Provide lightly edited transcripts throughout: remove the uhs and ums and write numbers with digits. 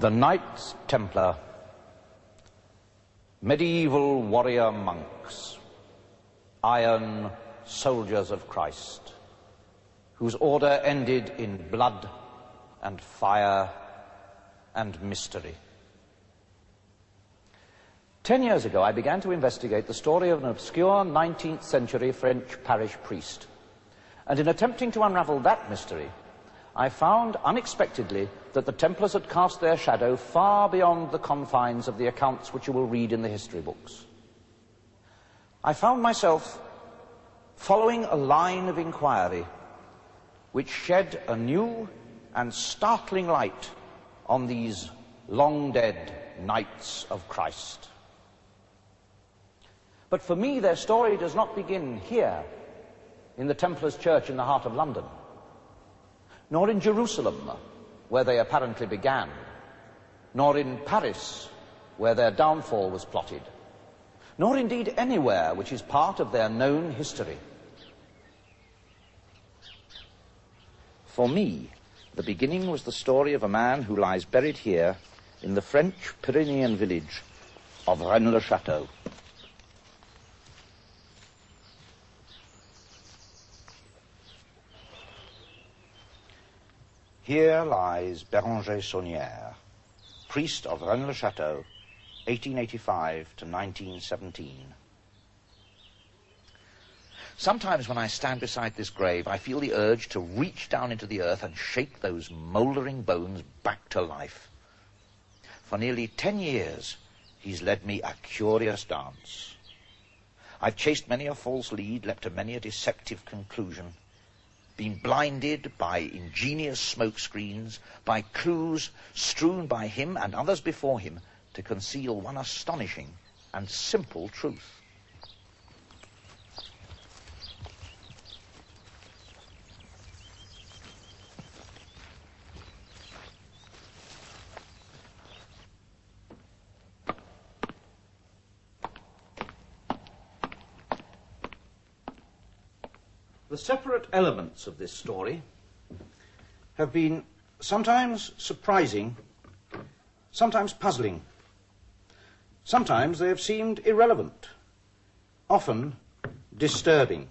The Knights Templar, medieval warrior monks, iron soldiers of Christ, whose order ended in blood and fire and mystery. 10 years ago, I began to investigate the story of an obscure 19th century French parish priest. And in attempting to unravel that mystery, I found unexpectedly that the Templars had cast their shadow far beyond the confines of the accounts which you will read in the history books. I found myself following a line of inquiry which shed a new and startling light on these long-dead Knights of Christ. But for me, their story does not begin here, in the Templars' church in the heart of London, nor in Jerusalem, where they apparently began, nor in Paris, where their downfall was plotted, nor indeed anywhere which is part of their known history. For me, the beginning was the story of a man who lies buried here in the French Pyrenean village of Rennes-le-Château. Here lies Béranger Saunière, priest of Rennes-le-Château, 1885 to 1917. Sometimes when I stand beside this grave, I feel the urge to reach down into the earth and shake those mouldering bones back to life. For nearly 10 years, he's led me a curious dance. I've chased many a false lead, leapt to many a deceptive conclusion, been blinded by ingenious smoke screens, by clues strewn by him and others before him to conceal one astonishing and simple truth. The separate elements of this story have been sometimes surprising, sometimes puzzling. Sometimes they have seemed irrelevant, often disturbing,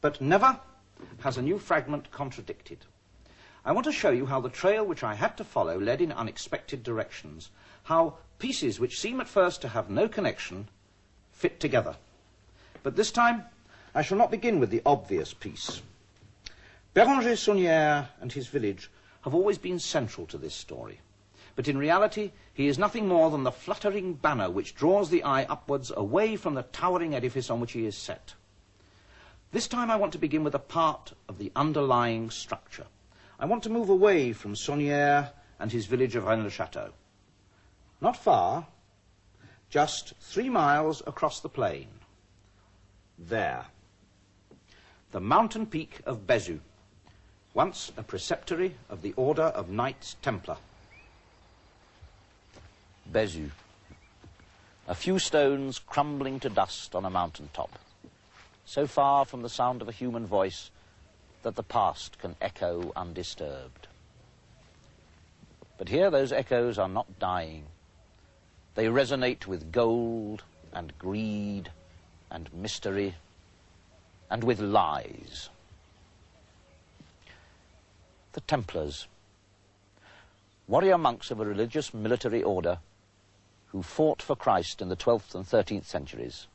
but never has a new fragment contradicted. I want to show you how the trail which I had to follow led in unexpected directions, how pieces which seem at first to have no connection fit together. But this time, I shall not begin with the obvious piece. Béranger Saunière and his village have always been central to this story. But in reality, he is nothing more than the fluttering banner which draws the eye upwards away from the towering edifice on which he is set. This time I want to begin with a part of the underlying structure. I want to move away from Saunière and his village of Rennes-le-Château. Not far, just 3 miles across the plain. There. The mountain peak of Bézu, once a preceptory of the Order of Knights Templar. Bézu, a few stones crumbling to dust on a mountain top, so far from the sound of a human voice that the past can echo undisturbed. But here those echoes are not dying. They resonate with gold and greed and mystery and with lies. The Templars, warrior monks of a religious military order who fought for Christ in the 12th and 13th centuries,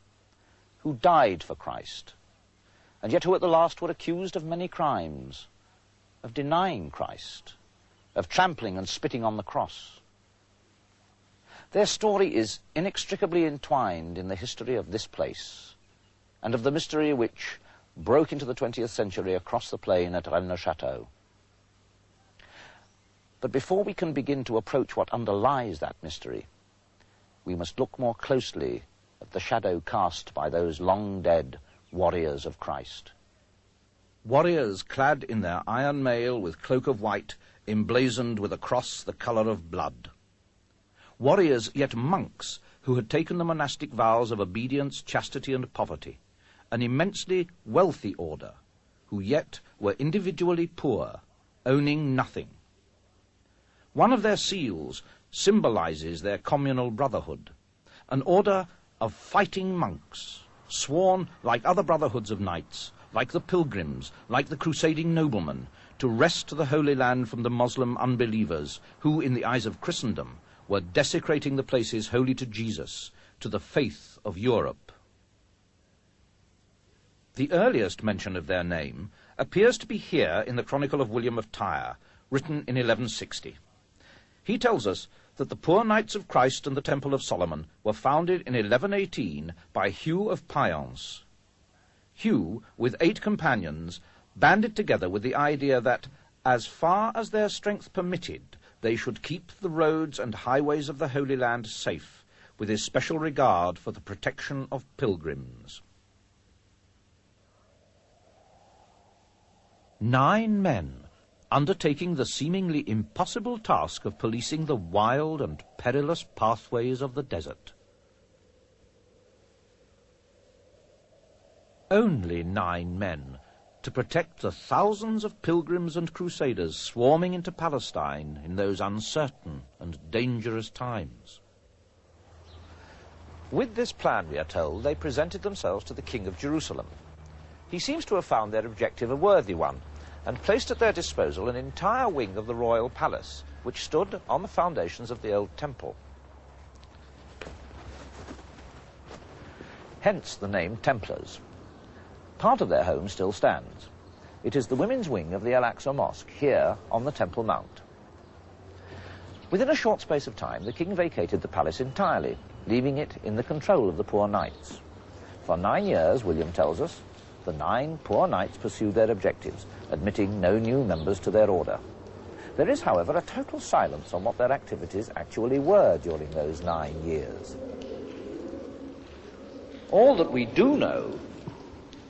who died for Christ, and yet who at the last were accused of many crimes, of denying Christ, of trampling and spitting on the cross. Their story is inextricably entwined in the history of this place and of the mystery which broke into the 20th century across the plain at Rennes-le-Château. But before we can begin to approach what underlies that mystery, we must look more closely at the shadow cast by those long-dead warriors of Christ. Warriors clad in their iron mail with cloak of white, emblazoned with a cross the colour of blood. Warriors, yet monks, who had taken the monastic vows of obedience, chastity, and poverty. An immensely wealthy order, who yet were individually poor, owning nothing. One of their seals symbolizes their communal brotherhood, an order of fighting monks, sworn like other brotherhoods of knights, like the pilgrims, like the crusading noblemen, to wrest the Holy Land from the Muslim unbelievers who, in the eyes of Christendom, were desecrating the places holy to Jesus, to the faith of Europe. The earliest mention of their name appears to be here in the Chronicle of William of Tyre, written in 1160. He tells us that the poor Knights of Christ and the Temple of Solomon were founded in 1118 by Hugh of Payens. Hugh, with 8 companions, banded together with the idea that, as far as their strength permitted, they should keep the roads and highways of the Holy Land safe, with especial regard for the protection of pilgrims. 9 men undertaking the seemingly impossible task of policing the wild and perilous pathways of the desert. Only 9 men to protect the thousands of pilgrims and crusaders swarming into Palestine in those uncertain and dangerous times. With this plan, we are told, they presented themselves to the King of Jerusalem. He seems to have found their objective a worthy one, and placed at their disposal an entire wing of the royal palace, which stood on the foundations of the old temple. Hence the name Templars. Part of their home still stands. It is the women's wing of the Al-Aqsa Mosque, here on the Temple Mount. Within a short space of time, the king vacated the palace entirely, leaving it in the control of the poor knights. For 9 years, William tells us, the 9 poor knights pursued their objectives, admitting no new members to their order. There is, however, a total silence on what their activities actually were during those 9 years. All that we do know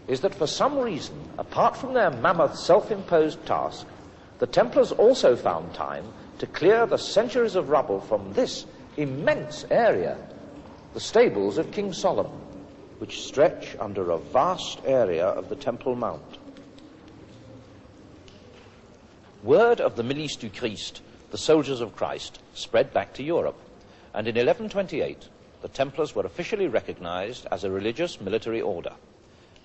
is that for some reason, apart from their mammoth self-imposed task, the Templars also found time to clear the centuries of rubble from this immense area, the stables of King Solomon, which stretch under a vast area of the Temple Mount. Word of the Milice du Christ, the soldiers of Christ, spread back to Europe, and in 1128 the Templars were officially recognized as a religious military order.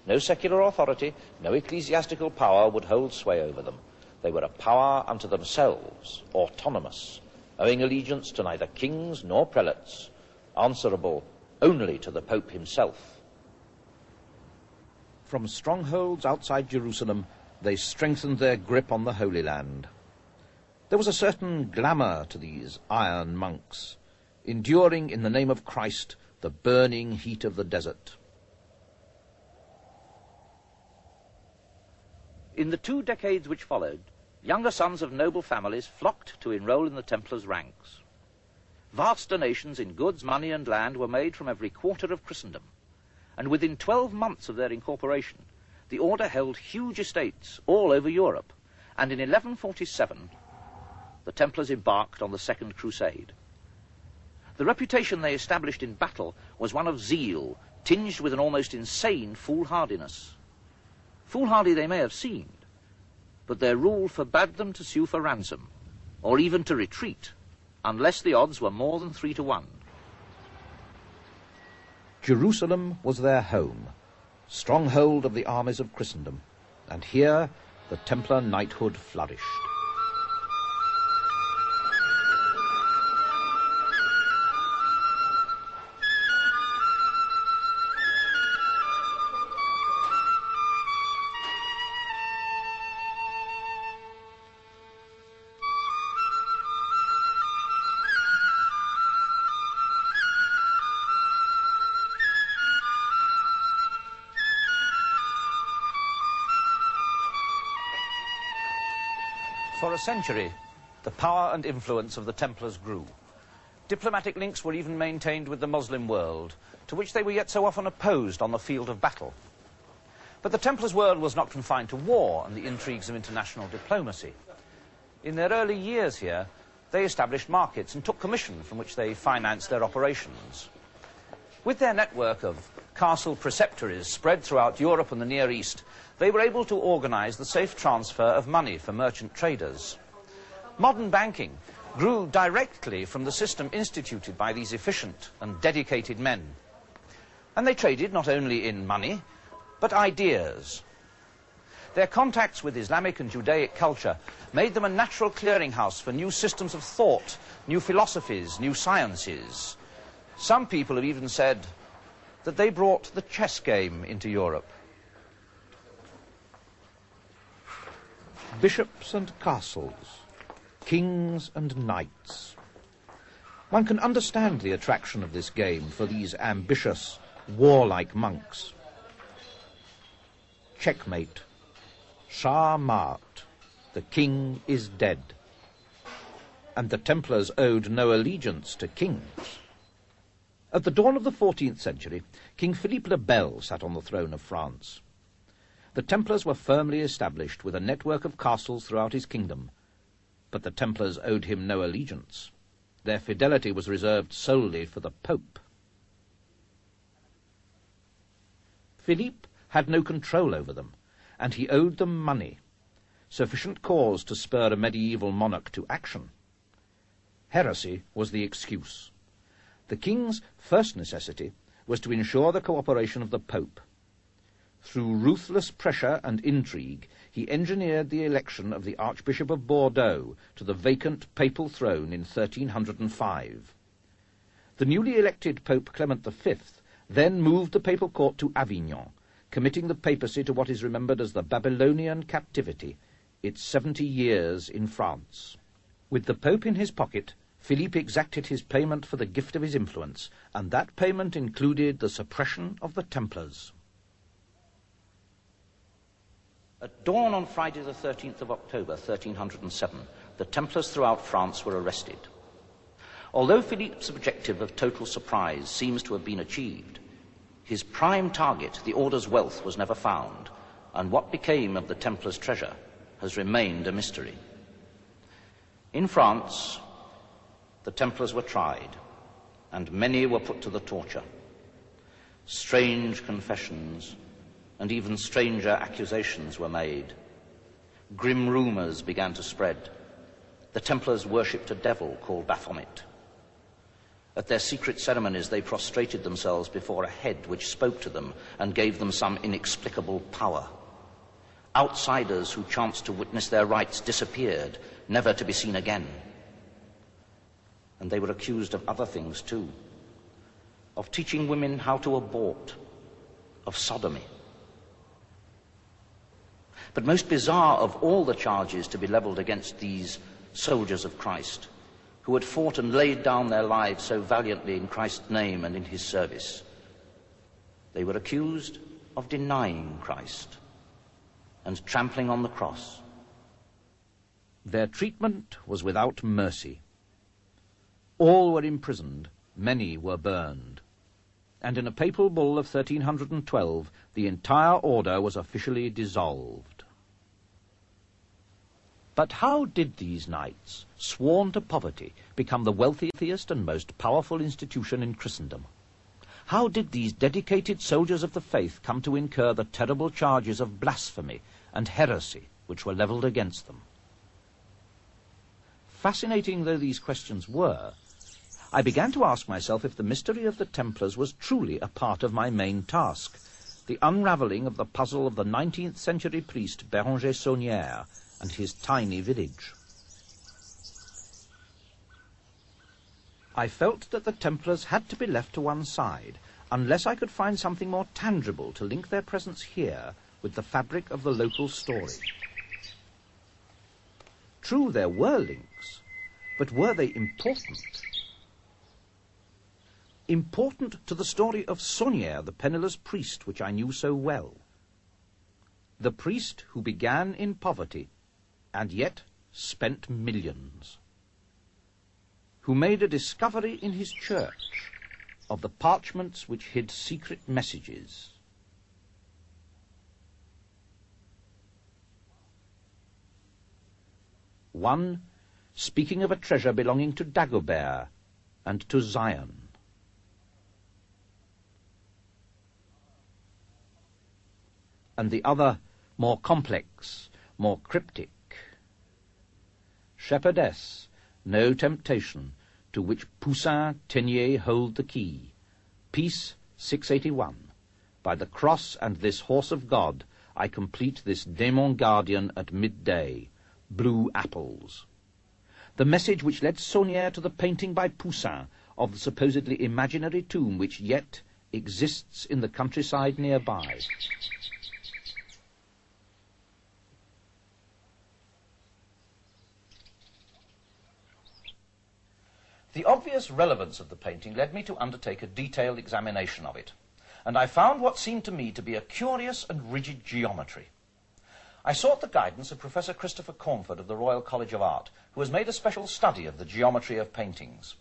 No secular authority, no ecclesiastical power would hold sway over them. They were a power unto themselves, autonomous, owing allegiance to neither kings nor prelates, answerable only to the Pope himself. From strongholds outside Jerusalem, they strengthened their grip on the Holy Land. There was a certain glamour to these iron monks, enduring in the name of Christ the burning heat of the desert. In the 2 decades which followed, younger sons of noble families flocked to enroll in the Templars' ranks. Vast donations in goods, money, and land were made from every quarter of Christendom, and within 12 months of their incorporation, the order held huge estates all over Europe, and in 1147, the Templars embarked on the Second Crusade. The reputation they established in battle was one of zeal, tinged with an almost insane foolhardiness. Foolhardy they may have seemed, but their rule forbade them to sue for ransom, or even to retreat, unless the odds were more than 3 to 1. Jerusalem was their home, stronghold of the armies of Christendom, and here the Templar knighthood flourished. For a century, the power and influence of the Templars grew. Diplomatic links were even maintained with the Muslim world, to which they were yet so often opposed on the field of battle. But the Templars' world was not confined to war and the intrigues of international diplomacy. In their early years here, they established markets and took commission from which they financed their operations. With their network of castle preceptories spread throughout Europe and the Near East, they were able to organize the safe transfer of money for merchant traders. Modern banking grew directly from the system instituted by these efficient and dedicated men. And they traded not only in money, but ideas. Their contacts with Islamic and Judaic culture made them a natural clearinghouse for new systems of thought, new philosophies, new sciences. Some people have even said that they brought the chess game into Europe. Bishops and castles, kings and knights. One can understand the attraction of this game for these ambitious, warlike monks. Checkmate. Shah Mat. The king is dead. And the Templars owed no allegiance to kings. At the dawn of the 14th century, King Philippe le Bel sat on the throne of France. The Templars were firmly established with a network of castles throughout his kingdom, but the Templars owed him no allegiance. Their fidelity was reserved solely for the Pope. Philippe had no control over them, and he owed them money, sufficient cause to spur a medieval monarch to action. Heresy was the excuse. The king's first necessity was to ensure the cooperation of the Pope. Through ruthless pressure and intrigue, he engineered the election of the Archbishop of Bordeaux to the vacant papal throne in 1305. The newly elected Pope Clement V then moved the papal court to Avignon, committing the papacy to what is remembered as the Babylonian captivity, its 70 years in France. With the Pope in his pocket, Philippe exacted his payment for the gift of his influence, and that payment included the suppression of the Templars. At dawn on Friday the 13th of October, 1307, the Templars throughout France were arrested. Although Philippe's objective of total surprise seems to have been achieved, his prime target, the order's wealth, was never found, and what became of the Templars' treasure has remained a mystery. In France, the Templars were tried, and many were put to the torture. Strange confessions and even stranger accusations were made. Grim rumors began to spread. The Templars worshipped a devil called Baphomet. At their secret ceremonies, they prostrated themselves before a head which spoke to them and gave them some inexplicable power. Outsiders who chanced to witness their rites disappeared, never to be seen again. And they were accused of other things too, of teaching women how to abort, of sodomy. But most bizarre of all the charges to be leveled against these soldiers of Christ, who had fought and laid down their lives so valiantly in Christ's name and in his service, they were accused of denying Christ and trampling on the cross. Their treatment was without mercy. All were imprisoned, many were burned. And in a papal bull of 1312, the entire order was officially dissolved. But how did these knights, sworn to poverty, become the wealthiest and most powerful institution in Christendom? How did these dedicated soldiers of the faith come to incur the terrible charges of blasphemy and heresy which were levelled against them? Fascinating though these questions were, I began to ask myself if the mystery of the Templars was truly a part of my main task, the unravelling of the puzzle of the 19th century priest Béranger Saunière and his tiny village. I felt that the Templars had to be left to one side, unless I could find something more tangible to link their presence here with the fabric of the local story. True, there were links, but were they important? Important to the story of Saunière, the penniless priest, which I knew so well. The priest who began in poverty, and yet spent millions. Who made a discovery in his church of the parchments which hid secret messages. One speaking of a treasure belonging to Dagobert and to Zion. And the other more complex, more cryptic. Shepherdess no temptation, to which Poussin Teniers hold the key. Peace, 681. By the cross and this horse of God, I complete this Daemon Guardian at midday. Blue apples. The message which led Saunière to the painting by Poussin of the supposedly imaginary tomb which yet exists in the countryside nearby. The obvious relevance of the painting led me to undertake a detailed examination of it, and I found what seemed to me to be a curious and rigid geometry. I sought the guidance of Professor Christopher Cornford of the Royal College of Art, who has made a special study of the geometry of paintings.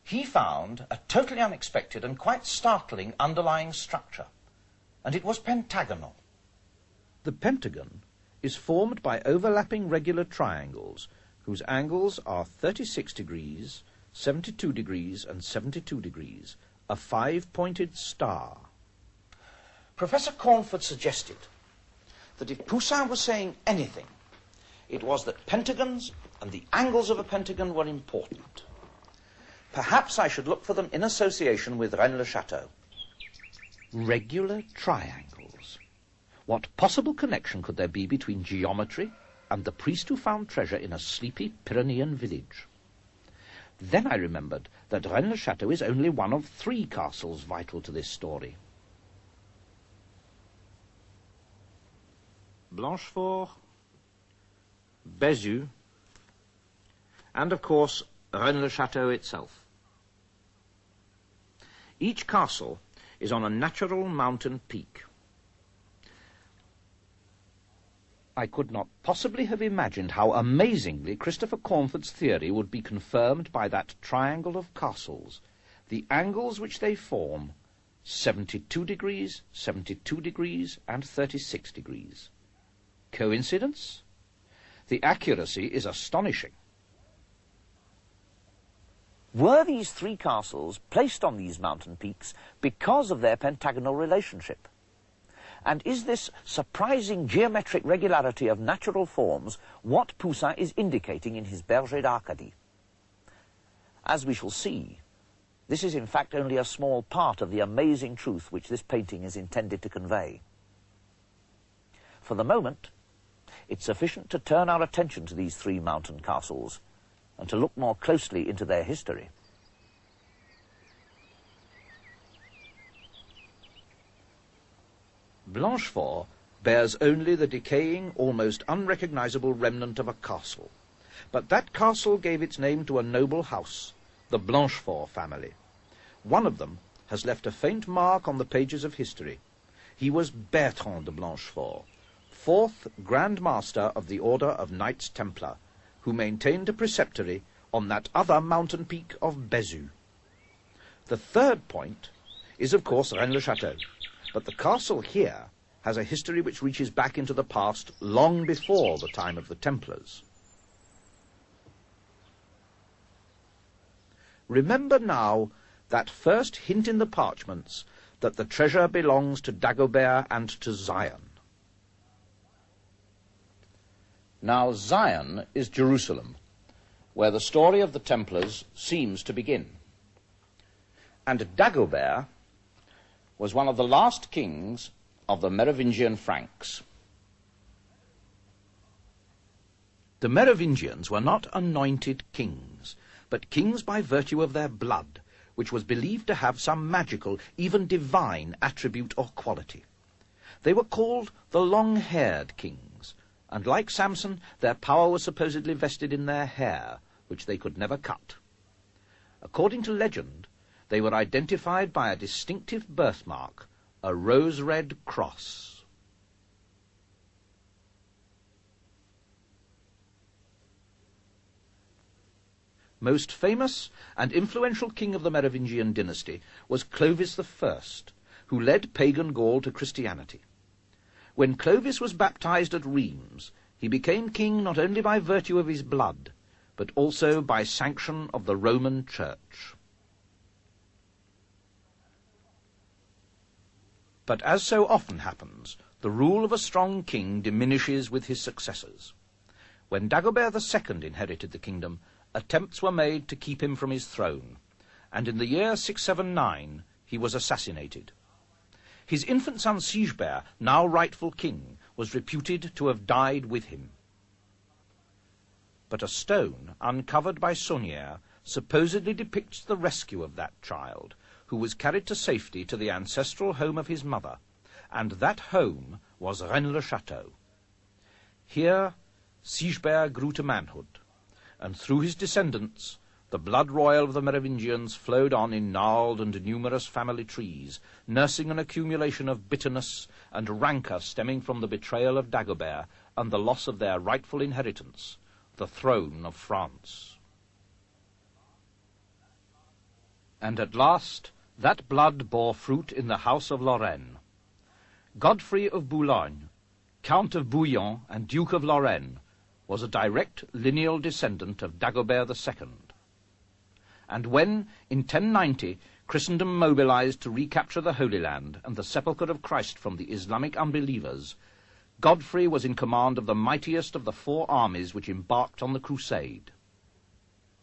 He found a totally unexpected and quite startling underlying structure, and it was pentagonal. The pentagon is formed by overlapping regular triangles, whose angles are 36 degrees, 72 degrees and 72 degrees, a five-pointed star. Professor Cornford suggested that if Poussin was saying anything, it was that pentagons and the angles of a pentagon were important. Perhaps I should look for them in association with Rennes-le-Château. Regular triangles. What possible connection could there be between geometry and the priest who found treasure in a sleepy Pyrenean village? Then I remembered that Rennes-le-Château is only one of 3 castles vital to this story. Blanchefort, Bézieux, and of course Rennes-le-Château itself. Each castle is on a natural mountain peak. I could not possibly have imagined how amazingly Christopher Cornford's theory would be confirmed by that triangle of castles, the angles which they form, 72 degrees, 72 degrees, and 36 degrees. Coincidence? The accuracy is astonishing. Were these 3 castles placed on these mountain peaks because of their pentagonal relationship? And is this surprising geometric regularity of natural forms what Poussin is indicating in his Berger d'Arcadie? As we shall see, this is in fact only a small part of the amazing truth which this painting is intended to convey. For the moment, it's sufficient to turn our attention to these 3 mountain castles and to look more closely into their history. Blanchefort bears only the decaying, almost unrecognizable remnant of a castle. But that castle gave its name to a noble house, the Blanchefort family. One of them has left a faint mark on the pages of history. He was Bertrand de Blanchefort, 4th Grand Master of the Order of Knights Templar, who maintained a preceptory on that other mountain peak of Bézieux. The 3rd point is, of course, Rennes-le-Château, but the castle here has a history which reaches back into the past long before the time of the Templars. Remember now that first hint in the parchments that the treasure belongs to Dagobert and to Zion. Now Zion is Jerusalem, where the story of the Templars seems to begin. And Dagobert was one of the last kings of the Merovingian Franks. The Merovingians were not anointed kings, but kings by virtue of their blood, which was believed to have some magical, even divine attribute or quality. They were called the long-haired kings, and like Samson, their power was supposedly vested in their hair, which they could never cut. According to legend, they were identified by a distinctive birthmark, a rose-red cross. Most famous and influential king of the Merovingian dynasty was Clovis I, who led pagan Gaul to Christianity. When Clovis was baptized at Rheims, he became king not only by virtue of his blood, but also by sanction of the Roman Church. But as so often happens, the rule of a strong king diminishes with his successors. When Dagobert II inherited the kingdom, attempts were made to keep him from his throne, and in the year 679 he was assassinated. His infant son Sigebert, now rightful king, was reputed to have died with him. But a stone uncovered by Saunière supposedly depicts the rescue of that child, who was carried to safety to the ancestral home of his mother, and that home was Rennes-le-Château. Here Sigebert grew to manhood, and through his descendants the blood royal of the Merovingians flowed on in gnarled and numerous family trees, nursing an accumulation of bitterness and rancour stemming from the betrayal of Dagobert and the loss of their rightful inheritance, the throne of France. And at last that blood bore fruit in the house of Lorraine. Godfrey of Boulogne, Count of Bouillon and Duke of Lorraine, was a direct lineal descendant of Dagobert II. And when, in 1090, Christendom mobilized to recapture the Holy Land and the sepulchre of Christ from the Islamic unbelievers, Godfrey was in command of the mightiest of the 4 armies which embarked on the crusade.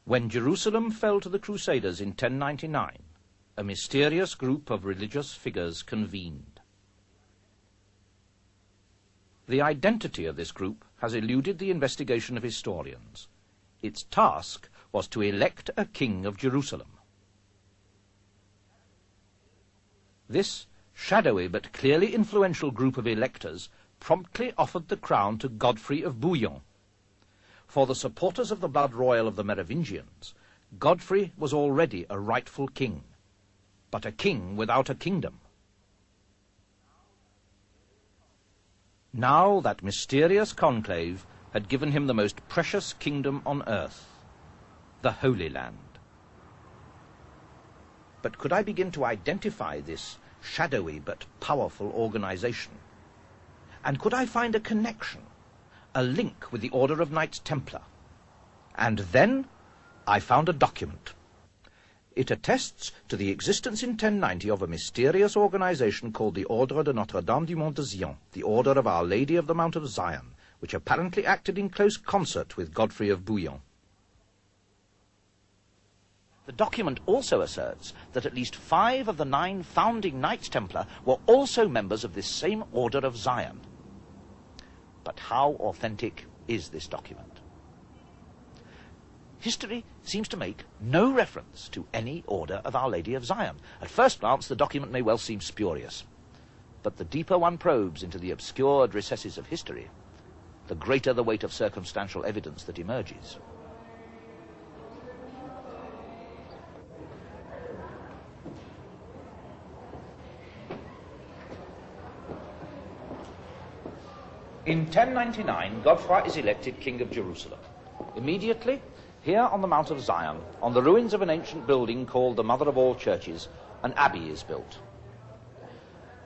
When Jerusalem fell to the Crusaders in 1099, a mysterious group of religious figures convened. The identity of this group has eluded the investigation of historians. Its task was to elect a king of Jerusalem. This shadowy but clearly influential group of electors promptly offered the crown to Godfrey of Bouillon. For the supporters of the blood royal of the Merovingians, Godfrey was already a rightful king, but a king without a kingdom. Now that mysterious conclave had given him the most precious kingdom on earth, the Holy Land. But could I begin to identify this shadowy but powerful organization? And could I find a connection, a link with the Order of Knights Templar? And then I found a document. It attests to the existence in 1090 of a mysterious organization called the Ordre de Notre-Dame du Mont de Zion, the Order of Our Lady of the Mount of Zion, which apparently acted in close concert with Godfrey of Bouillon. The document also asserts that at least 5 of the 9 founding Knights Templar were also members of this same Order of Zion. But how authentic is this document? History seems to make no reference to any Order of Our Lady of Zion. At first glance, the document may well seem spurious. But the deeper one probes into the obscured recesses of history, the greater the weight of circumstantial evidence that emerges. In 1099, Godfrey is elected King of Jerusalem. Immediately, here on the Mount of Zion, on the ruins of an ancient building called the Mother of all Churches, an abbey is built.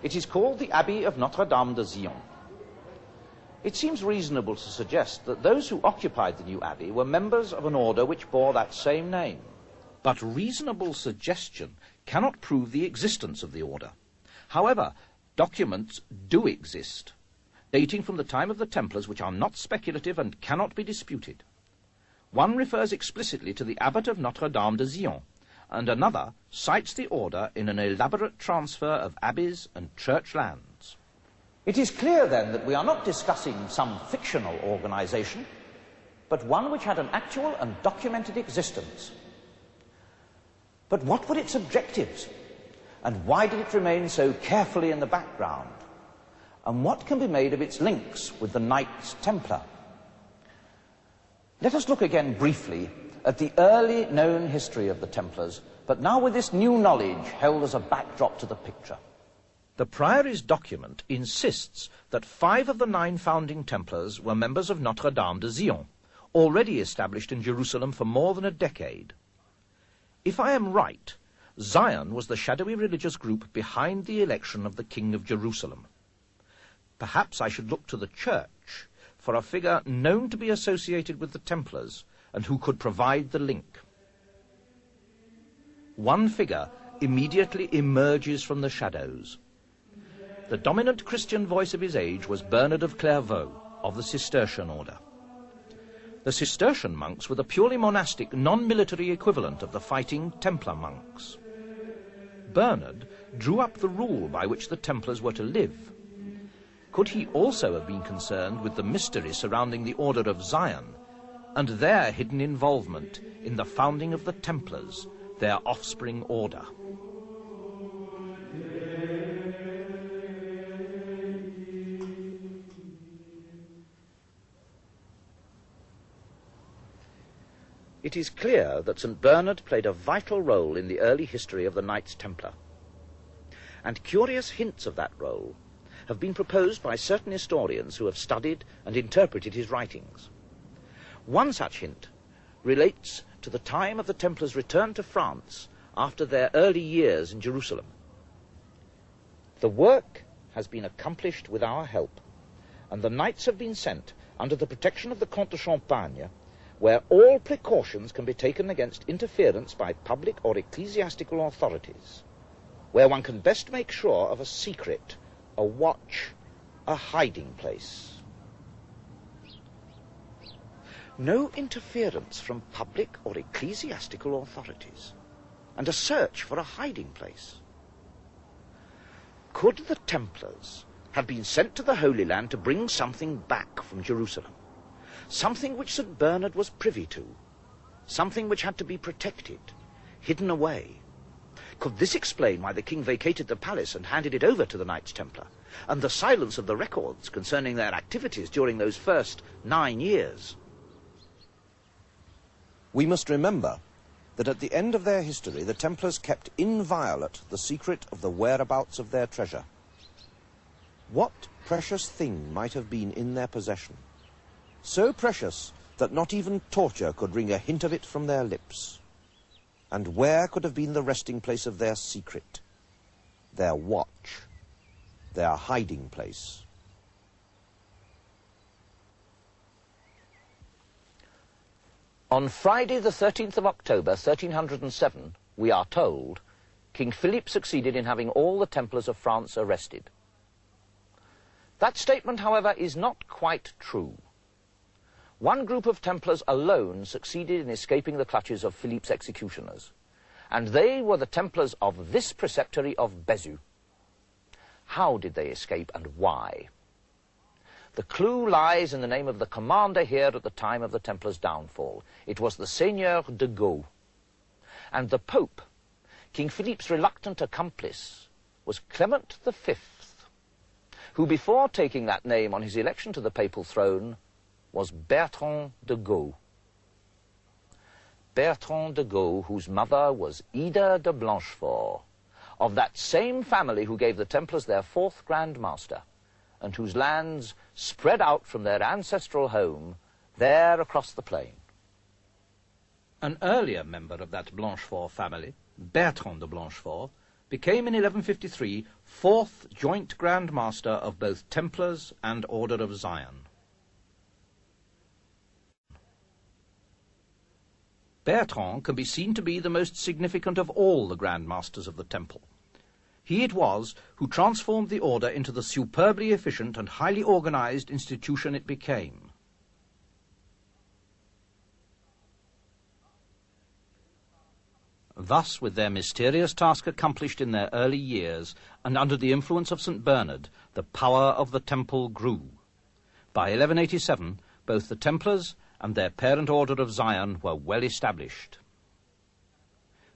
It is called the Abbey of Notre-Dame de Zion. It seems reasonable to suggest that those who occupied the new abbey were members of an order which bore that same name. But reasonable suggestion cannot prove the existence of the order. However, documents do exist, dating from the time of the Templars, which are not speculative and cannot be disputed. One refers explicitly to the Abbot of Notre-Dame de Zion, and another cites the order in an elaborate transfer of abbeys and church lands. It is clear, then, that we are not discussing some fictional organization, but one which had an actual and documented existence. But what were its objectives? And why did it remain so carefully in the background? And what can be made of its links with the Knights Templar? Let us look again briefly at the early known history of the Templars, but now with this new knowledge held as a backdrop to the picture. The Priory's document insists that 5 of the 9 founding Templars were members of Notre-Dame de Zion, already established in Jerusalem for more than a decade. If I am right, Zion was the shadowy religious group behind the election of the King of Jerusalem. Perhaps I should look to the Church for a figure known to be associated with the Templars and who could provide the link. One figure immediately emerges from the shadows. The dominant Christian voice of his age was Bernard of Clairvaux, of the Cistercian order. The Cistercian monks were the purely monastic, non-military equivalent of the fighting Templar monks. Bernard drew up the rule by which the Templars were to live. Could he also have been concerned with the mystery surrounding the Order of Zion and their hidden involvement in the founding of the Templars, their offspring order? It is clear that St. Bernard played a vital role in the early history of the Knights Templar. And curious hints of that role have been proposed by certain historians who have studied and interpreted his writings. One such hint relates to the time of the Templars' return to France after their early years in Jerusalem. The work has been accomplished with our help, and the knights have been sent under the protection of the Comte de Champagne, where all precautions can be taken against interference by public or ecclesiastical authorities, where one can best make sure of a secret, a watch, a hiding place. No interference from public or ecclesiastical authorities, and a search for a hiding place. Could the Templars have been sent to the Holy Land to bring something back from Jerusalem? Something which St. Bernard was privy to, something which had to be protected, hidden away. Could this explain why the king vacated the palace and handed it over to the Knights Templar, and the silence of the records concerning their activities during those first 9 years? We must remember that at the end of their history, the Templars kept inviolate the secret of the whereabouts of their treasure. What precious thing might have been in their possession? So precious that not even torture could wring a hint of it from their lips. And where could have been the resting place of their secret, their watch, their hiding place? On Friday the 13th of October 1307, we are told, King Philip succeeded in having all the Templars of France arrested. That statement, however, is not quite true. One group of Templars alone succeeded in escaping the clutches of Philippe's executioners, and they were the Templars of this preceptory of Bézieux. How did they escape, and why? The clue lies in the name of the commander here at the time of the Templars' downfall. It was the Seigneur de Gau. And the Pope, King Philippe's reluctant accomplice, was Clement V, who before taking that name on his election to the papal throne was Bertrand de Gau. Bertrand de Gau, whose mother was Ida de Blanchefort, of that same family who gave the Templars their 4th Grand Master, and whose lands spread out from their ancestral home there across the plain. An earlier member of that Blanchefort family, Bertrand de Blanchefort, became in 1153 4th Joint Grand Master of both Templars and Order of Zion. Bertrand can be seen to be the most significant of all the Grand Masters of the Temple. He it was who transformed the order into the superbly efficient and highly organized institution it became. Thus, with their mysterious task accomplished in their early years, and under the influence of St. Bernard, the power of the Temple grew. By 1187, both the Templars and their parent Order of Zion were well established.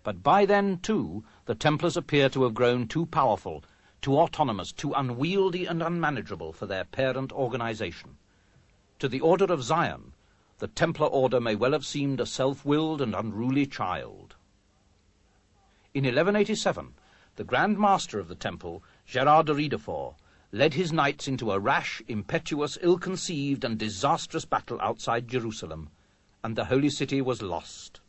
But by then, too, the Templars appear to have grown too powerful, too autonomous, too unwieldy and unmanageable for their parent organization. To the Order of Zion, the Templar Order may well have seemed a self-willed and unruly child. In 1187, the Grand Master of the Temple, Gerard de Riedefort, led his knights into a rash, impetuous, ill-conceived and disastrous battle outside Jerusalem, and the Holy City was lost.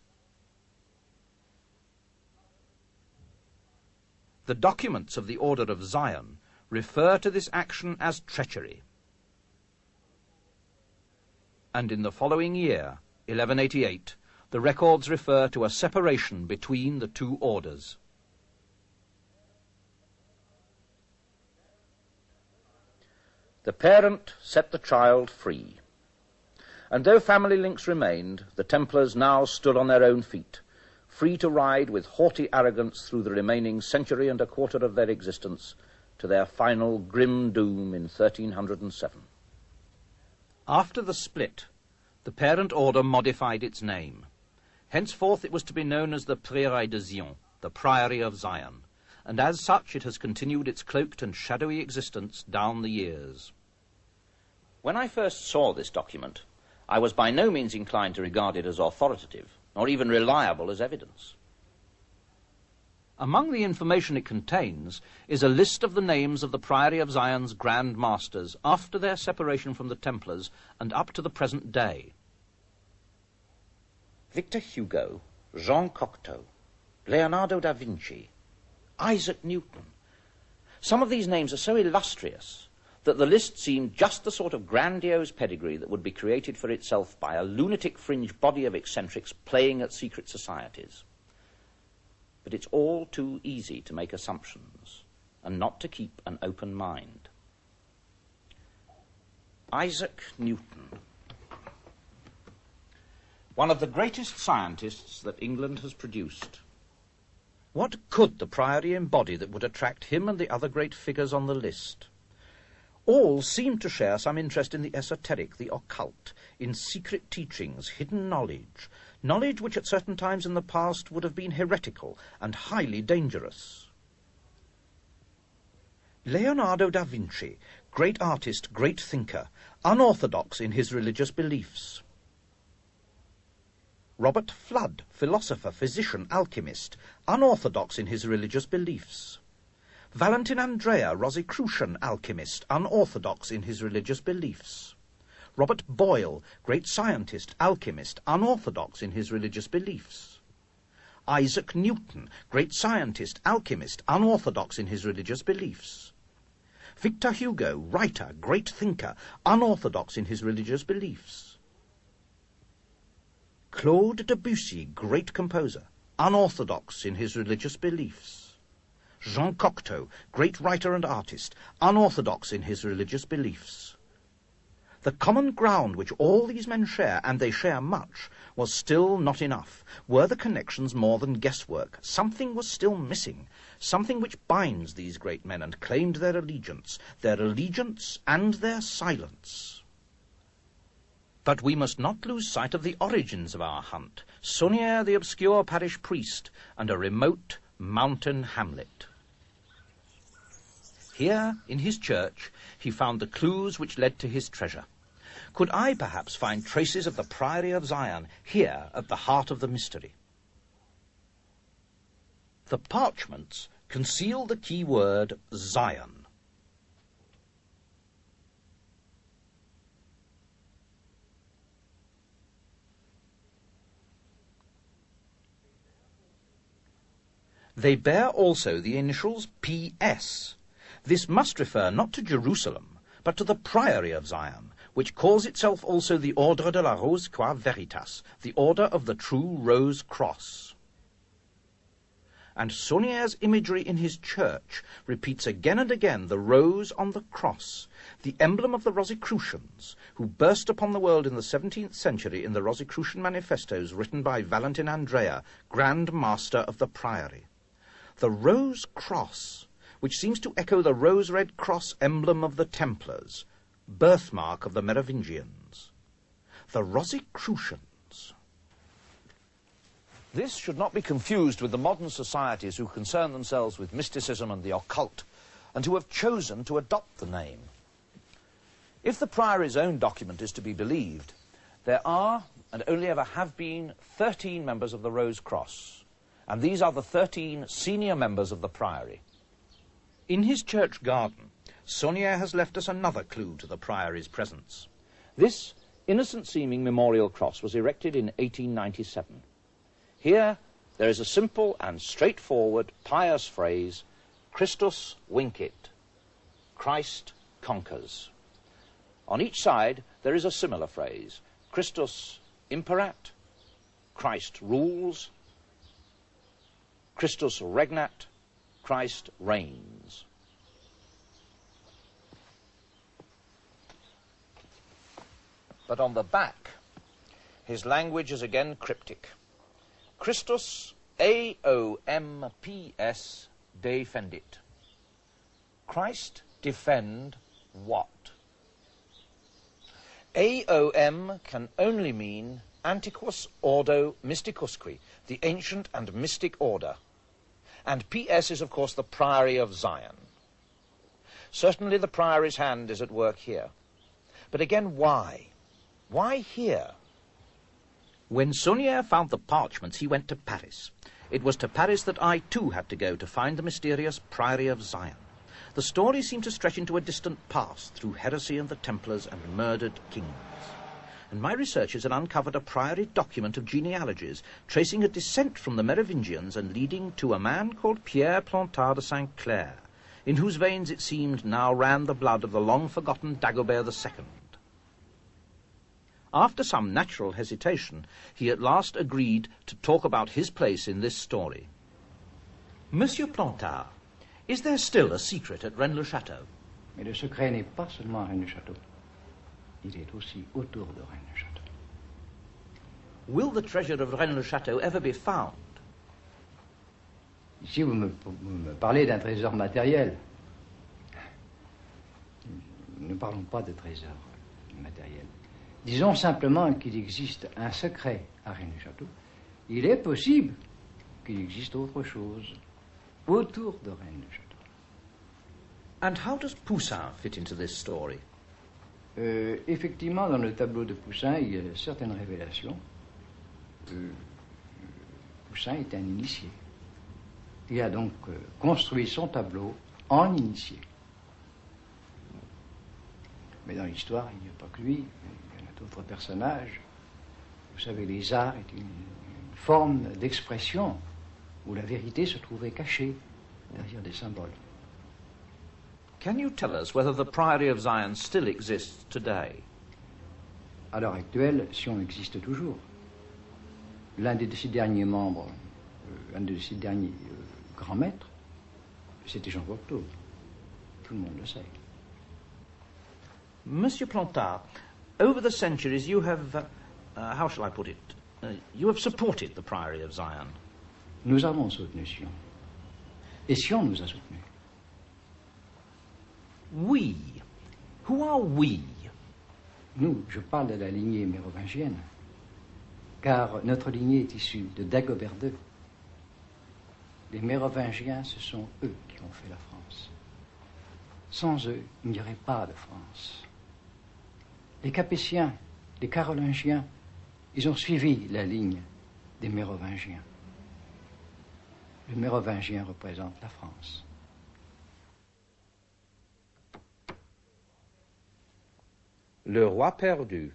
The documents of the Order of Zion refer to this action as treachery. And in the following year, 1188, the records refer to a separation between the two orders. The parent set the child free, And though family links remained, the Templars now stood on their own feet, free to ride with haughty arrogance through the remaining century and a quarter of their existence to their final grim doom in 1307. After the split, the parent order modified its name. Henceforth it was to be known as the Prieuré de Zion, the Priory of Zion, and as such it has continued its cloaked and shadowy existence down the years. When I first saw this document, I was by no means inclined to regard it as authoritative, nor even reliable as evidence. Among the information it contains is a list of the names of the Priory of Zion's Grand Masters after their separation from the Templars and up to the present day. Victor Hugo, Jean Cocteau, Leonardo da Vinci, Isaac Newton. Some of these names are so illustrious that the list seemed just the sort of grandiose pedigree that would be created for itself by a lunatic fringe body of eccentrics playing at secret societies. But it's all too easy to make assumptions and not to keep an open mind. Isaac Newton, one of the greatest scientists that England has produced. What could the Priory embody that would attract him and the other great figures on the list? All seemed to share some interest in the esoteric, the occult, in secret teachings, hidden knowledge, knowledge which at certain times in the past would have been heretical and highly dangerous. Leonardo da Vinci, great artist, great thinker, unorthodox in his religious beliefs. Robert Fludd, philosopher, physician, alchemist, unorthodox in his religious beliefs. Valentin Andrea, Rosicrucian alchemist, unorthodox in his religious beliefs. Robert Boyle, great scientist, alchemist, unorthodox in his religious beliefs. Isaac Newton, great scientist, alchemist, unorthodox in his religious beliefs. Victor Hugo, writer, great thinker, unorthodox in his religious beliefs. Claude Debussy, great composer, unorthodox in his religious beliefs. Jean Cocteau, great writer and artist, unorthodox in his religious beliefs. The common ground which all these men share, and they share much, was still not enough. Were the connections more than guesswork? Something was still missing, something which binds these great men and claimed their allegiance and their silence. But we must not lose sight of the origins of our hunt, Saunière the obscure parish priest, and a remote mountain hamlet. Here, in his church, he found the clues which led to his treasure. Could I perhaps find traces of the Priory of Zion here at the heart of the mystery? The parchments conceal the key word Zion. They bear also the initials PS. This must refer not to Jerusalem, but to the Priory of Zion, which calls itself also the Ordre de la Rose Croix Veritas, the Order of the True Rose Cross. And Saunière's imagery in his church repeats again and again the rose on the cross, the emblem of the Rosicrucians, who burst upon the world in the 17th century in the Rosicrucian manifestos written by Valentin Andrea, Grand Master of the Priory. The rose cross, which seems to echo the rose-red cross emblem of the Templars, birthmark of the Merovingians. The Rosicrucians. This should not be confused with the modern societies who concern themselves with mysticism and the occult, and who have chosen to adopt the name. If the Priory's own document is to be believed, there are, and only ever have been, 13 members of the Rose Cross, and these are the 13 senior members of the Priory. In his church garden, Saunière has left us another clue to the Priory's presence. This innocent-seeming memorial cross was erected in 1897. Here there is a simple and straightforward, pious phrase, Christus vincit, Christ conquers. On each side there is a similar phrase, Christus imperat, Christ rules, Christus regnat, Christ reigns. But on the back His language is again cryptic. Christus AOMPS defendit. Christ defend what? AOM can only mean Antiquus Ordo Mysticusque, the ancient and mystic order. And PS is, of course, the Priory of Zion. Certainly the Priory's hand is at work here. But again, why? Why here? When Saunière found the parchments, he went to Paris. It was to Paris that I, too, had to go to find the mysterious Priory of Zion. The story seemed to stretch into a distant past through heresy and the Templars and murdered kings. And my researchers had uncovered a priory document of genealogies tracing a descent from the Merovingians and leading to a man called Pierre Plantard de Saint-Clair, in whose veins it seemed now ran the blood of the long-forgotten Dagobert II. After some natural hesitation, he at last agreed to talk about his place in this story. Monsieur Plantard, is there still a secret at Rennes-le-Château? Mais le secret n'est pas seulement à Rennes-le-Château. Il est aussi autour de Rennes-le-Château. Will the treasure of Rennes-le-Château ever be found? Ici, vous me parlez d'un trésor matériel. Ne parlons pas de trésor matériel. Disons simplement qu'il existe un secret à Rennes-le-Château. Il est possible qu'il existe autre chose autour de Rennes-le-Château. And how does Poussin fit into this story? Effectivement, dans le tableau de Poussin, il y a certaines révélations. Poussin est un initié. Il a donc construit son tableau en initié. Mais dans l'histoire, il n'y a pas que lui. Il y en a d'autres personnages. Vous savez, les arts est une forme d'expression où la vérité se trouvait cachée derrière des symboles. Can you tell us whether the Priory of Zion still exists today? À l'heure actuelle, Sion existe toujours. L'un de ses derniers membres, un de ses derniers grands maîtres, c'était Jean Cocteau. Tout le monde le sait. Monsieur Plantard, over the centuries you have, how shall I put it, you have supported the Priory of Zion. Nous avons soutenu Sion. Et Sion nous a soutenus. We. Who are we? Nous, je parle de la lignée mérovingienne, car notre lignée est issue de Dagobert II. Les Mérovingiens, ce sont eux qui ont fait la France. Sans eux, il n'y aurait pas de France. Les Capétiens, les Carolingiens, ils ont suivi la ligne des Mérovingiens. Le Mérovingien représente la France. Le Roi Perdu,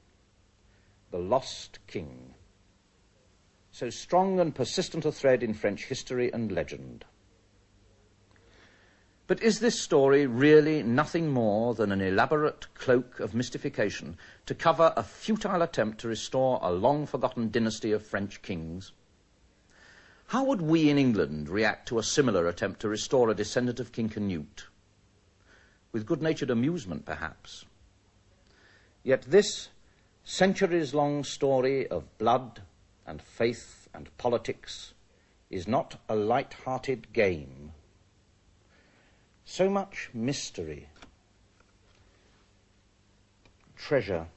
the Lost King. So strong and persistent a thread in French history and legend. But is this story really nothing more than an elaborate cloak of mystification to cover a futile attempt to restore a long-forgotten dynasty of French kings? How would we in England react to a similar attempt to restore a descendant of King Canute? With good-natured amusement, perhaps. Yet this centuries-long story of blood and faith and politics is not a light-hearted game. So much mystery, treasure,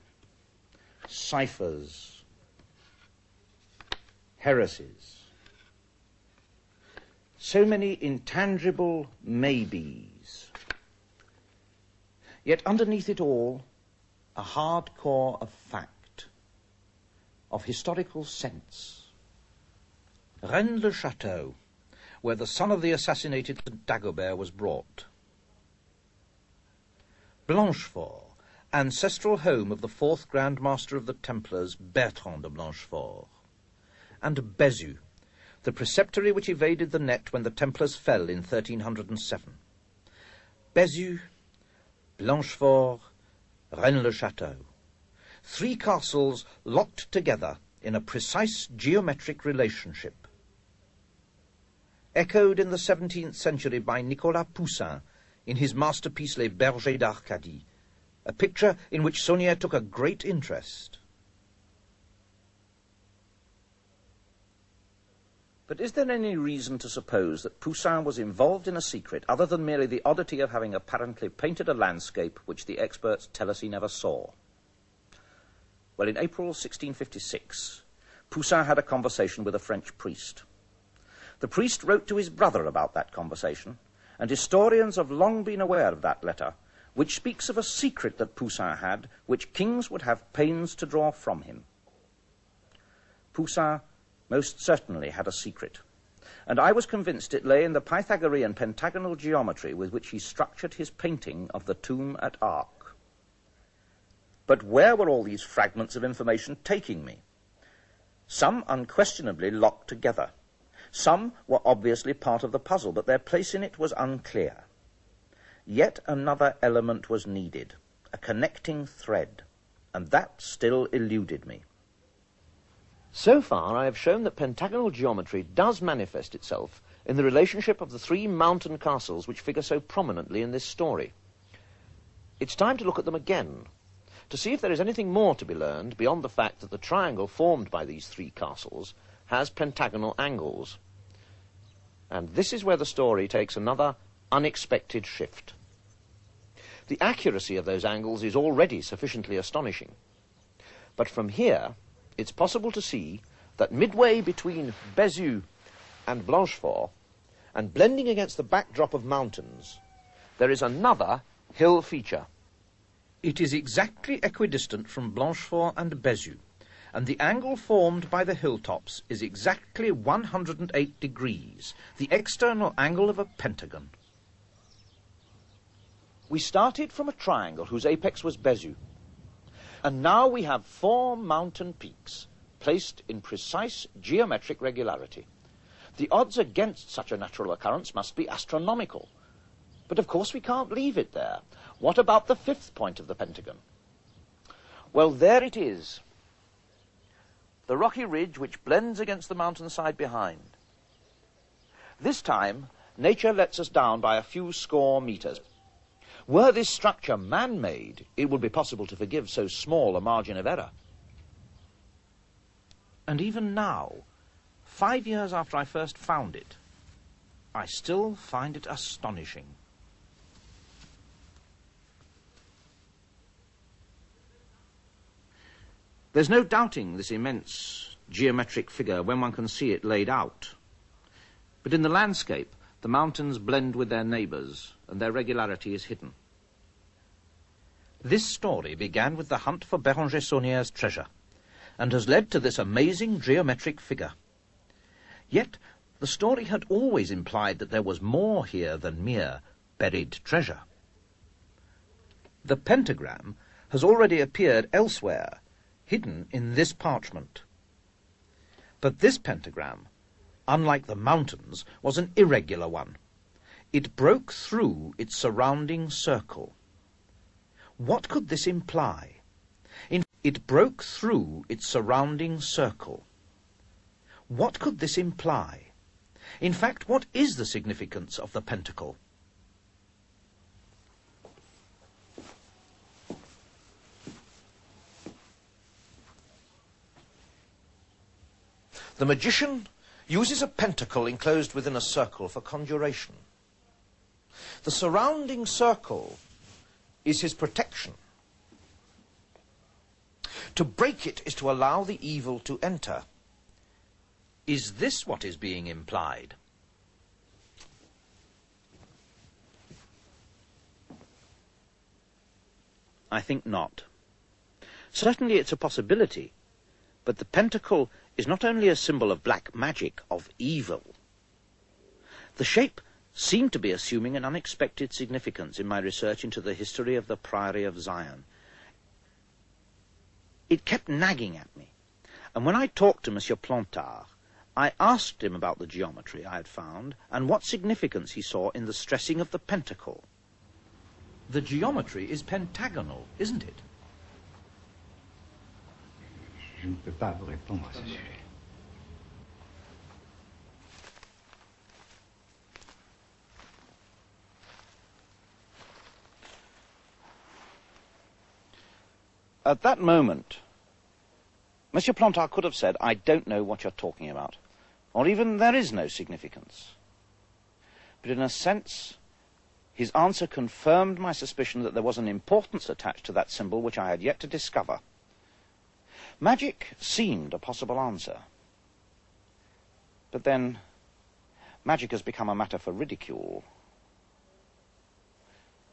ciphers, heresies, so many intangible maybes. Yet underneath it all, a hard core of fact, of historical sense. Rennes-le-Château, where the son of the assassinated Dagobert was brought. Blanchefort, ancestral home of the fourth Grand Master of the Templars, Bertrand de Blanchefort. And Bézu, the preceptory which evaded the net when the Templars fell in 1307. Bézu, Blanchefort, Rennes-le-Château. Three castles locked together in a precise geometric relationship. Echoed in the 17th century by Nicolas Poussin in his masterpiece Les Bergers d'Arcadie, a picture in which Saunière took a great interest. But is there any reason to suppose that Poussin was involved in a secret other than merely the oddity of having apparently painted a landscape which the experts tell us he never saw? Well, in April 1656, Poussin had a conversation with a French priest. The priest wrote to his brother about that conversation, and historians have long been aware of that letter, which speaks of a secret that Poussin had, which kings would have pains to draw from him. Poussin most certainly had a secret, and I was convinced it lay in the Pythagorean pentagonal geometry with which he structured his painting of the tomb at Arques. But where were all these fragments of information taking me? Some unquestionably locked together. Some were obviously part of the puzzle, but their place in it was unclear. Yet another element was needed, a connecting thread, and that still eluded me. So far, I have shown that pentagonal geometry does manifest itself in the relationship of the three mountain castles which figure so prominently in this story. It's time to look at them again, to see if there is anything more to be learned beyond the fact that the triangle formed by these three castles has pentagonal angles. And this is where the story takes another unexpected shift. The accuracy of those angles is already sufficiently astonishing. But from here, it's possible to see that midway between Bézieux and Blanchefort, and blending against the backdrop of mountains, there is another hill feature. It is exactly equidistant from Blanchefort and Bézieux, and the angle formed by the hilltops is exactly 108 degrees, the external angle of a pentagon. We started from a triangle whose apex was Bézieux, and now we have 4 mountain peaks placed in precise geometric regularity. The odds against such a natural occurrence must be astronomical. But of course we can't leave it there. What about the 5th point of the pentagon? Well, there it is. The rocky ridge which blends against the mountainside behind. This time, nature lets us down by a few score meters. Were this structure man-made, it would be possible to forgive so small a margin of error. And even now, 5 years after I first found it, I still find it astonishing. There's no doubting this immense geometric figure when one can see it laid out. But in the landscape, the mountains blend with their neighbours, and their regularity is hidden. This story began with the hunt for Béranger Saunier's treasure, and has led to this amazing geometric figure. Yet the story had always implied that there was more here than mere buried treasure. The pentagram has already appeared elsewhere, hidden in this parchment. But this pentagram, unlike the mountains, was an irregular one. It broke through its surrounding circle. What could this imply? It broke through its surrounding circle. What could this imply? In fact, what is the significance of the pentacle? The magician uses a pentacle enclosed within a circle for conjuration. The surrounding circle is his protection. To break it is to allow the evil to enter. Is this what is being implied? I think not. Certainly it's a possibility, but the pentacle is not only a symbol of black magic, of evil. The shape seemed to be assuming an unexpected significance in my research into the history of the Priory of Zion. It kept nagging at me, and when I talked to Monsieur Plantard, I asked him about the geometry I had found and what significance he saw in the stressing of the pentacle. The geometry is pentagonal, isn't it? Je ne peux pas vous répondre à ce sujet. At that moment, Monsieur Plantard could have said, "I don't know what you're talking about," or even there is no significance. But in a sense, his answer confirmed my suspicion that there was an importance attached to that symbol which I had yet to discover. Magic seemed a possible answer. But then, magic has become a matter for ridicule.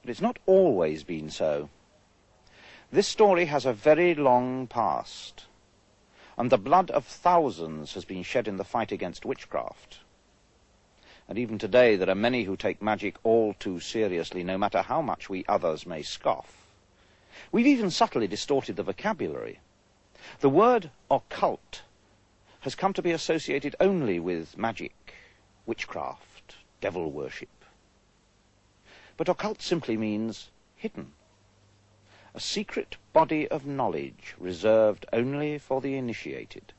But it's not always been so. This story has a very long past, and the blood of thousands has been shed in the fight against witchcraft. And even today there are many who take magic all too seriously, no matter how much we others may scoff. We've even subtly distorted the vocabulary. The word occult has come to be associated only with magic, witchcraft, devil worship. But occult simply means hidden. A secret body of knowledge reserved only for the initiated.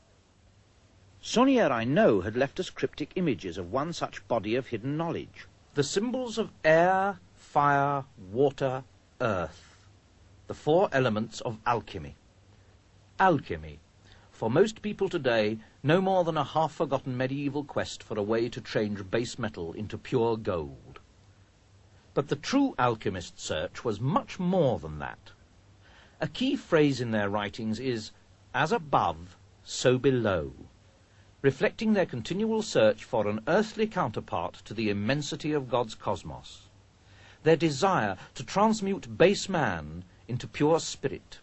Saunière, I know, had left us cryptic images of one such body of hidden knowledge. The symbols of air, fire, water, earth. The four elements of alchemy. Alchemy, for most people today, no more than a half-forgotten medieval quest for a way to change base metal into pure gold. But the true alchemist's search was much more than that. A key phrase in their writings is, as above, so below, reflecting their continual search for an earthly counterpart to the immensity of God's cosmos, their desire to transmute base man into pure spirit.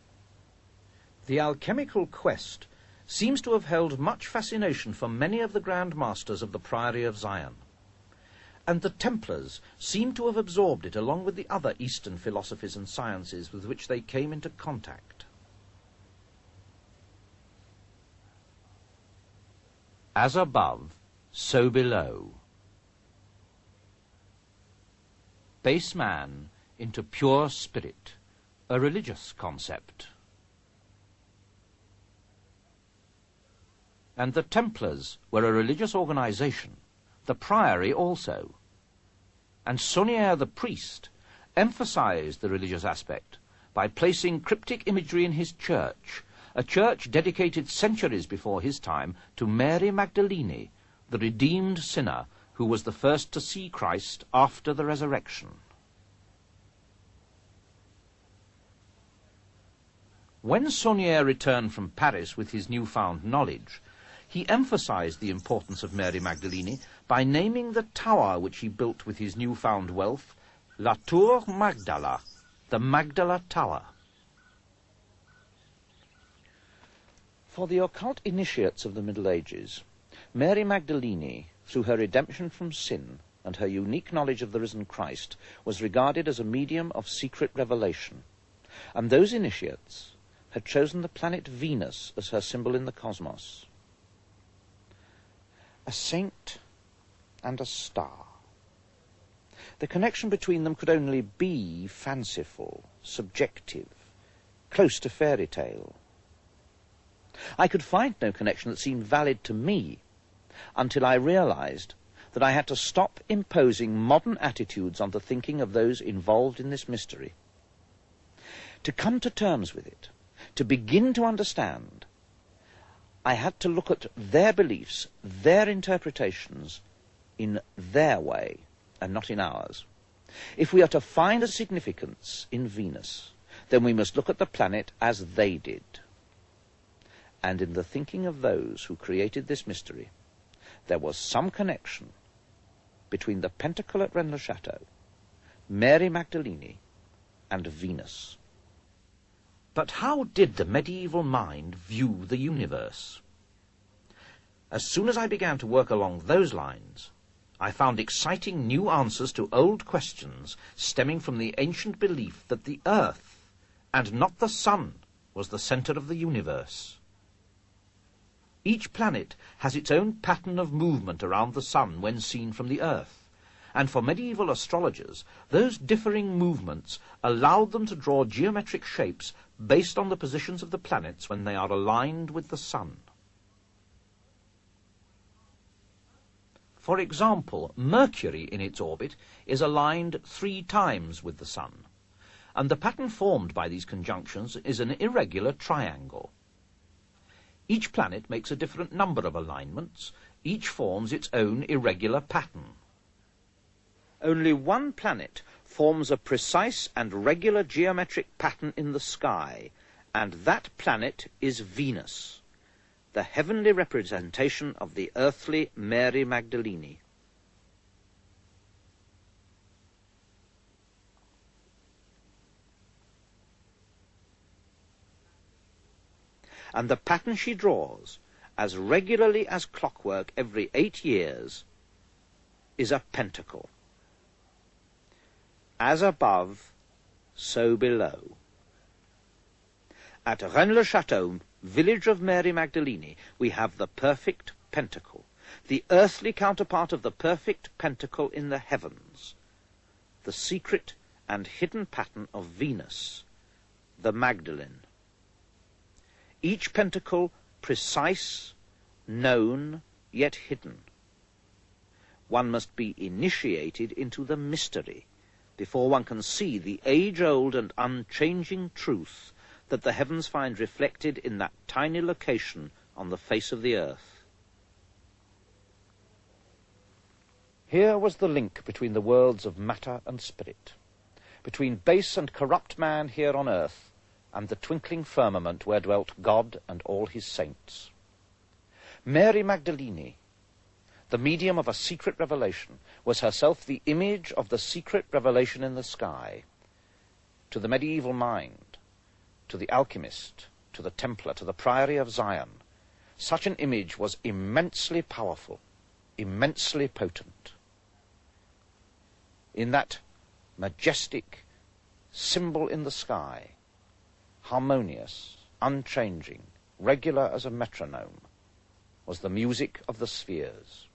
The alchemical quest seems to have held much fascination for many of the Grand Masters of the Priory of Zion, and the Templars seem to have absorbed it along with the other Eastern philosophies and sciences with which they came into contact. As above, so below. Base man into pure spirit, a religious concept. And the Templars were a religious organization, the Priory also. And Saunière the priest emphasized the religious aspect by placing cryptic imagery in his church, a church dedicated centuries before his time to Mary Magdalene, the redeemed sinner who was the first to see Christ after the resurrection. When Saunière returned from Paris with his newfound knowledge, he emphasized the importance of Mary Magdalene by naming the tower which he built with his newfound wealth La Tour Magdala, the Magdala Tower. For the occult initiates of the Middle Ages, Mary Magdalene, through her redemption from sin and her unique knowledge of the risen Christ, was regarded as a medium of secret revelation, and those initiates had chosen the planet Venus as her symbol in the cosmos. A saint and a star. The connection between them could only be fanciful, subjective, close to fairy tale. I could find no connection that seemed valid to me until I realized that I had to stop imposing modern attitudes on the thinking of those involved in this mystery. To come to terms with it, to begin to understand, I had to look at their beliefs, their interpretations, in their way, and not in ours. If we are to find a significance in Venus, then we must look at the planet as they did. And in the thinking of those who created this mystery, there was some connection between the pentacle at Rennes-le-Château, Mary Magdalene, and Venus. But how did the medieval mind view the universe? As soon as I began to work along those lines, I found exciting new answers to old questions stemming from the ancient belief that the Earth, and not the Sun, was the center of the universe. Each planet has its own pattern of movement around the Sun when seen from the Earth, and for medieval astrologers, those differing movements allowed them to draw geometric shapes based on the positions of the planets when they are aligned with the Sun. For example, Mercury in its orbit is aligned 3 times with the Sun, and the pattern formed by these conjunctions is an irregular triangle. Each planet makes a different number of alignments, Each forms its own irregular pattern. Only one planet forms a precise and regular geometric pattern in the sky, and that planet is Venus, the heavenly representation of the earthly Mary Magdalene. And the pattern she draws, as regularly as clockwork every 8 years, is a pentacle. As above, so below. At Rennes-le-Château, village of Mary Magdalene, we have the perfect pentacle, the earthly counterpart of the perfect pentacle in the heavens, the secret and hidden pattern of Venus, the Magdalene. Each pentacle precise, known, yet hidden. One must be initiated into the mystery before one can see the age-old and unchanging truth that the heavens find reflected in that tiny location on the face of the earth. Here was the link between the worlds of matter and spirit, between base and corrupt man here on earth, and the twinkling firmament where dwelt God and all his saints. Mary Magdalene, the medium of a secret revelation, was herself the image of the secret revelation in the sky. To the medieval mind, to the alchemist, to the Templar, to the Priory of Zion, such an image was immensely powerful, immensely potent. In that majestic symbol in the sky, harmonious, unchanging, regular as a metronome, was the music of the spheres.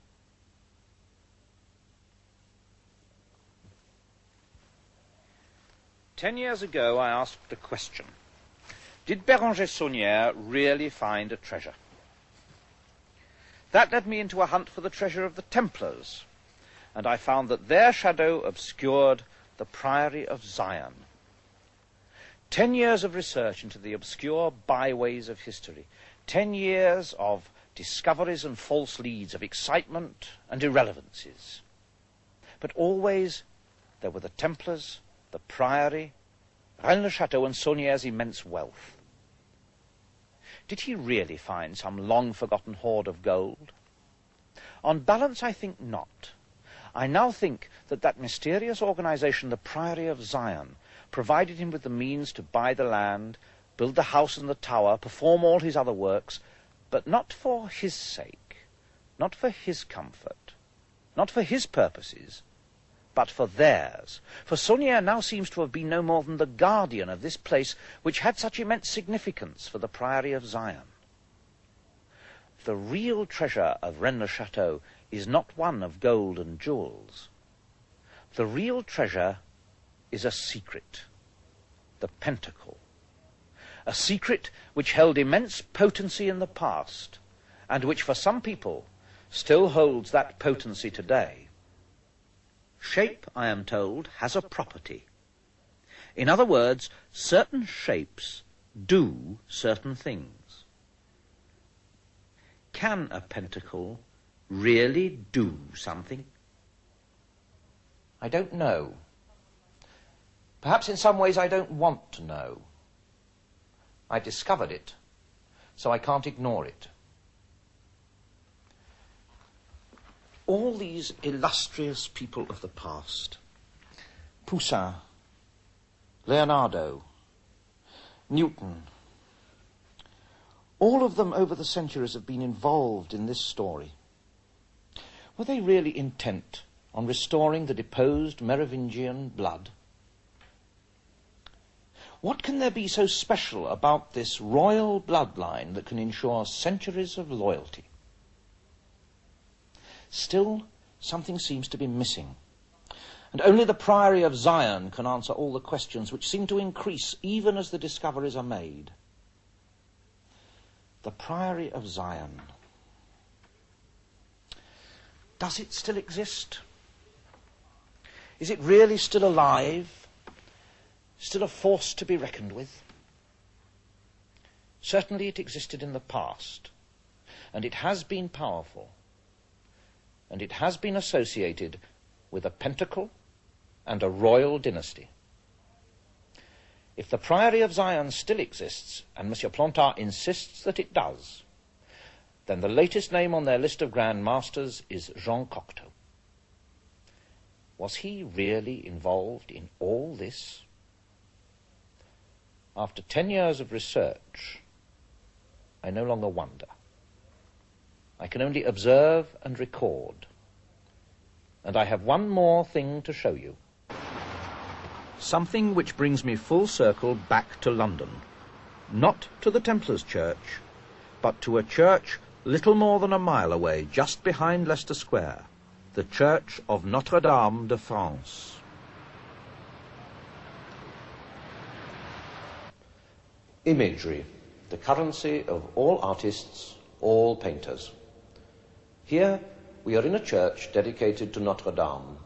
"10 years ago I asked a question. Did Béranger Saunière really find a treasure? That led me into a hunt for the treasure of the Templars, and I found that their shadow obscured the Priory of Zion. 10 years of research into the obscure byways of history, 10 years of discoveries and false leads, of excitement and irrelevancies. But always there were the Templars, the Priory, Rennes-le-Château, and Saunière's immense wealth. Did he really find some long-forgotten hoard of gold? On balance, I think not. I now think that that mysterious organization, the Priory of Zion, provided him with the means to buy the land, build the house and the tower, perform all his other works, but not for his sake, not for his comfort, not for his purposes, but for theirs. For Saunière now seems to have been no more than the guardian of this place which had such immense significance for the Priory of Zion. The real treasure of Rennes-le-Château is not one of gold and jewels. The real treasure is a secret, the pentacle. A secret which held immense potency in the past, and which for some people still holds that potency today. Shape, I am told, has a property. In other words, certain shapes do certain things. Can a pentacle really do something? I don't know. Perhaps in some ways I don't want to know. I discovered it, so I can't ignore it. All these illustrious people of the past, Poussin, Leonardo, Newton, all of them over the centuries have been involved in this story. Were they really intent on restoring the deposed Merovingian blood? What can there be so special about this royal bloodline that can ensure centuries of loyalty? Still, something seems to be missing, and only the Priory of Zion can answer all the questions which seem to increase even as the discoveries are made. The Priory of Zion. Does it still exist? Is it really still alive? Still a force to be reckoned with? Certainly it existed in the past, and it has been powerful. and it has been associated with a pentacle and a royal dynasty. If the Priory of Zion still exists, and Monsieur Plantard insists that it does, then the latest name on their list of Grand Masters is Jean Cocteau. Was he really involved in all this? After 10 years of research, I no longer wonder. I can only observe and record. And I have one more thing to show you. Something which brings me full circle back to London. Not to the Templars' Church, but to a church little more than a mile away, just behind Leicester Square, the Church of Notre-Dame de France. Imagery, the currency of all artists, all painters. Here we are in a church dedicated to Notre-Dame.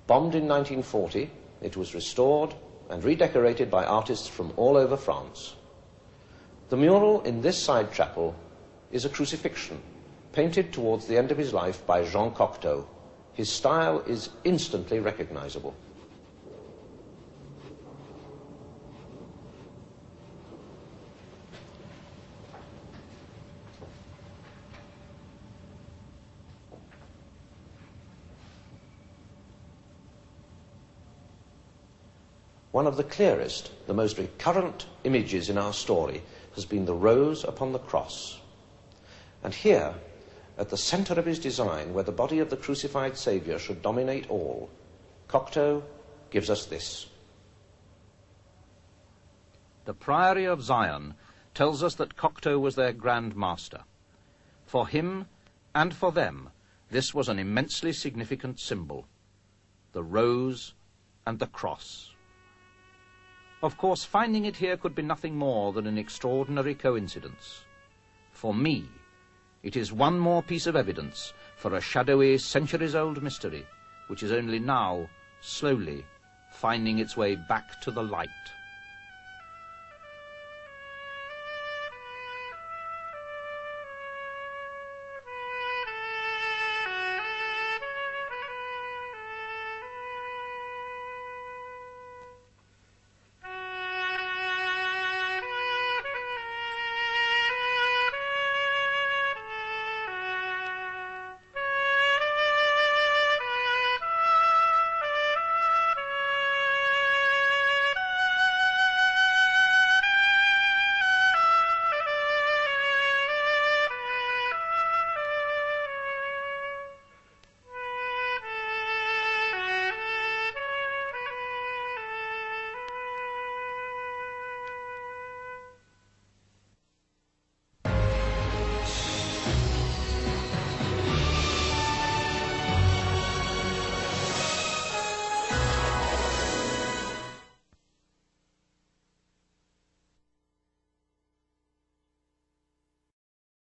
Bombed in 1940, it was restored and redecorated by artists from all over France. The mural in this side chapel is a crucifixion, painted towards the end of his life by Jean Cocteau. His style is instantly recognizable. One of the clearest, the most recurrent images in our story has been the rose upon the cross. And here, at the center of his design, where the body of the crucified Saviour should dominate all, Cocteau gives us this. The Priory of Zion tells us that Cocteau was their Grand Master. For him and for them, this was an immensely significant symbol, the rose and the cross. Of course, finding it here could be nothing more than an extraordinary coincidence. For me, it is one more piece of evidence for a shadowy, centuries-old mystery, which is only now, slowly, finding its way back to the light.